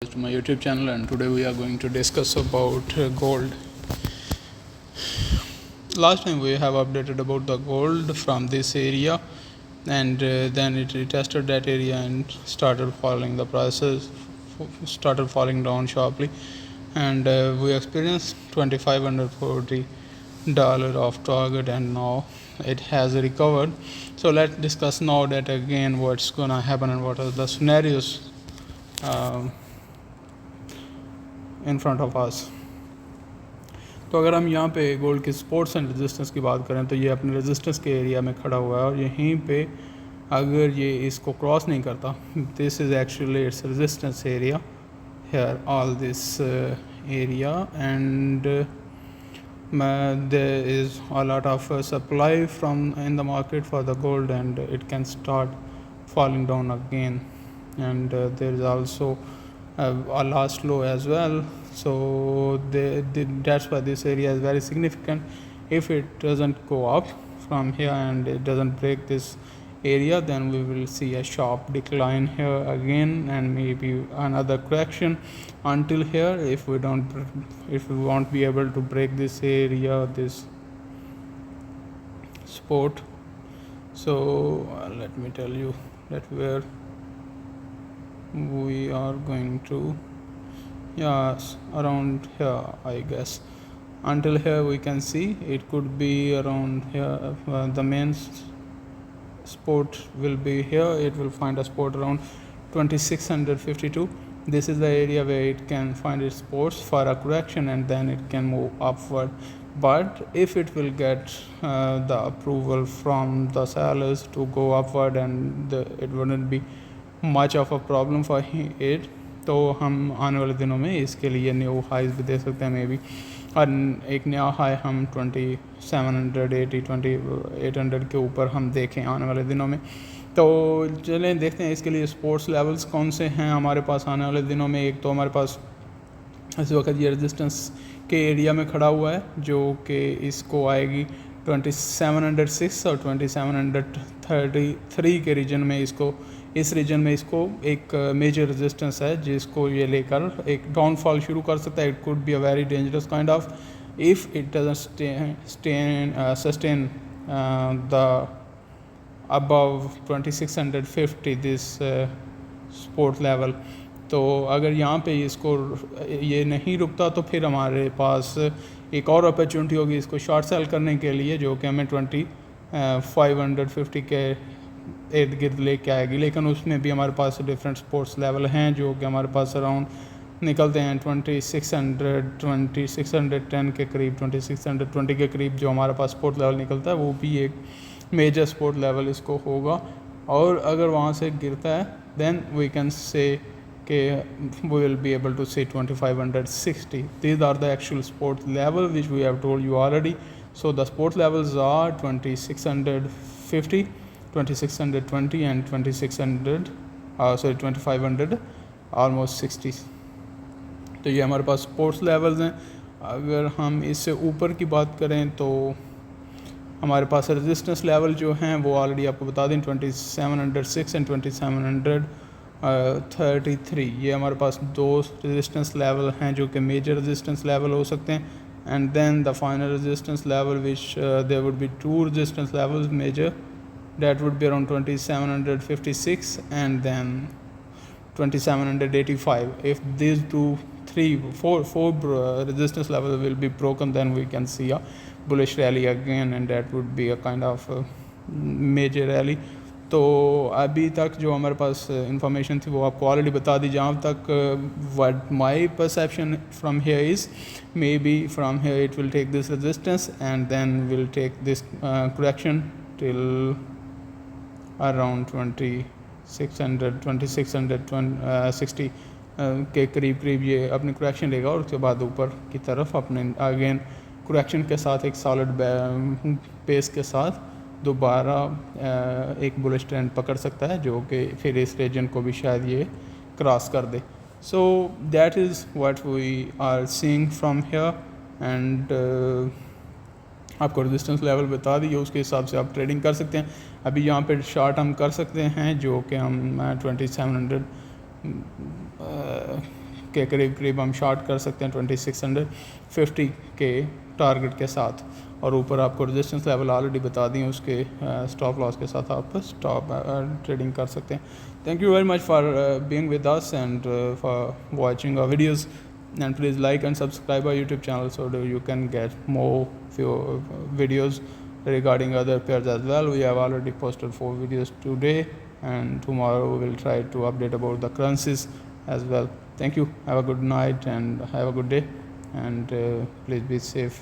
To my YouTube channel, and today we are going to discuss about gold. Last time we have updated about the gold from this area, and then it retested that area and started falling. The prices started falling down sharply, and we experienced $2,540 of target, and now it has recovered. So let's discuss now that again what's gonna happen and what are the scenarios in front of us. तो अगर हम यहाँ पे gold की supports and resistance की बात करें तो ये अपने रेजिस्टेंस के एरिया में खड़ा हुआ है, और यहीं पे अगर ये इसको क्रॉस नहीं करता, this is actually it's resistance area here, all this area, and there is a lot of supply from in the market for the gold, and it can start falling down again, and there is also a last low as well. So that's why this area is very significant. If it doesn't go up from here and it doesn't break this area, then we will see a sharp decline here again, and maybe another correction until here if we won't be able to break this area, this support. So let me tell you that where we are going to, yes, around here I guess. Until here we can see it could be around here. The main support will be here. It will find a support around 2652. This is the area where it can find its supports for a correction, and then it can move upward. But if it will get the approval from the sellers to go upward, and it wouldn't be much of a problem for it, तो हम आने वाले दिनों में इसके लिए new highs भी दे सकते हैं मे बी, और एक नया हाई हम 2780 के ऊपर हम देखें आने वाले दिनों में. तो चलें देखते हैं इसके लिए स्पोर्ट्स लेवल्स कौन से हैं हमारे पास आने वाले दिनों में. एक तो हमारे पास इस वक्त ये रेजिस्टेंस के एरिया में खड़ा हुआ है, जो कि इसको आएगी 2706 और 2733 के रीजन में. इस रीजन में इसको एक मेजर रेजिस्टेंस है जिसको ये लेकर एक डाउनफॉल शुरू कर सकता है. It could be a very dangerous kind of if it doesn't sustain the above 2650 this support level. तो अगर यहाँ पे इसको ये नहीं रुकता तो फिर हमारे पास एक और अपॉर्चुनिटी होगी इसको शॉर्ट सेल करने के लिए, जो कि हमें 2550 के इर्द गिर्द लेके आएगी. लेकिन उसमें भी हमारे पास डिफरेंट स्पोर्ट्स लेवल हैं जो कि हमारे पास अराउंड निकलते हैं 2610 के करीब, 2620 के करीब जो हमारे पास स्पोर्ट लेवल निकलता है वो भी एक मेजर स्पोर्ट लेवल इसको होगा. और अगर वहाँ से गिरता है then we can say we will be able to say 2560. These are the actual sport level which we have told you already. So the sport levels are 2650, 2620 and 2500, almost 60. तो ये हमारे पास स्पोर्ट्स लेवल्स हैं. अगर हम इससे ऊपर की बात करें तो हमारे पास रेजिस्टेंस लेवल जो हैं वो ऑलरेडी आपको बता दें 2706 एंड 2733. ये हमारे पास दो रेजिस्टेंस लेवल हैं जो कि मेजर रेजिस्टेंस लेवल हो सकते हैं. And then the final resistance level which there would be two resistance levels major, that would be around 2756 and then 2785. If these four resistance levels will be broken, then we can see a bullish rally again, and that would be a kind of major rally. तो अभी तक जो हमारे पास information थी वो आपको already बता दी. जहाँ तक what my perception from here is, maybe from here it will take this resistance and then will take this correction till around 2660 के करीब ये अपनी करेक्शन लेगा, और उसके बाद ऊपर की तरफ अपने अगेन करेक्शन के साथ एक सॉलिड पेस के साथ दोबारा एक बुलिश ट्रेंड पकड़ सकता है, जो कि फिर इस रीजन को भी शायद ये क्रॉस कर दे. So that is what we are seeing from here. And आपको रेजिस्टेंस लेवल बता दिए, उसके हिसाब से आप ट्रेडिंग कर सकते हैं. अभी यहाँ पे शॉर्ट हम कर सकते हैं जो कि हम 2700 के करीब हम शॉर्ट कर सकते हैं 2650 के टारगेट के साथ, और ऊपर आपको रेजिस्टेंस लेवल ऑलरेडी बता दी, उसके स्टॉप लॉस के साथ आप स्टॉप ट्रेडिंग कर सकते हैं. Thank you very much for being with us and for watching our videos, and please like and subscribe our YouTube channel so that you can get more videos regarding other pairs as well. We have already posted 4 videos today, and tomorrow we will try to update about the currencies as well. Thank you. Have a good night and have a good day, and please be safe.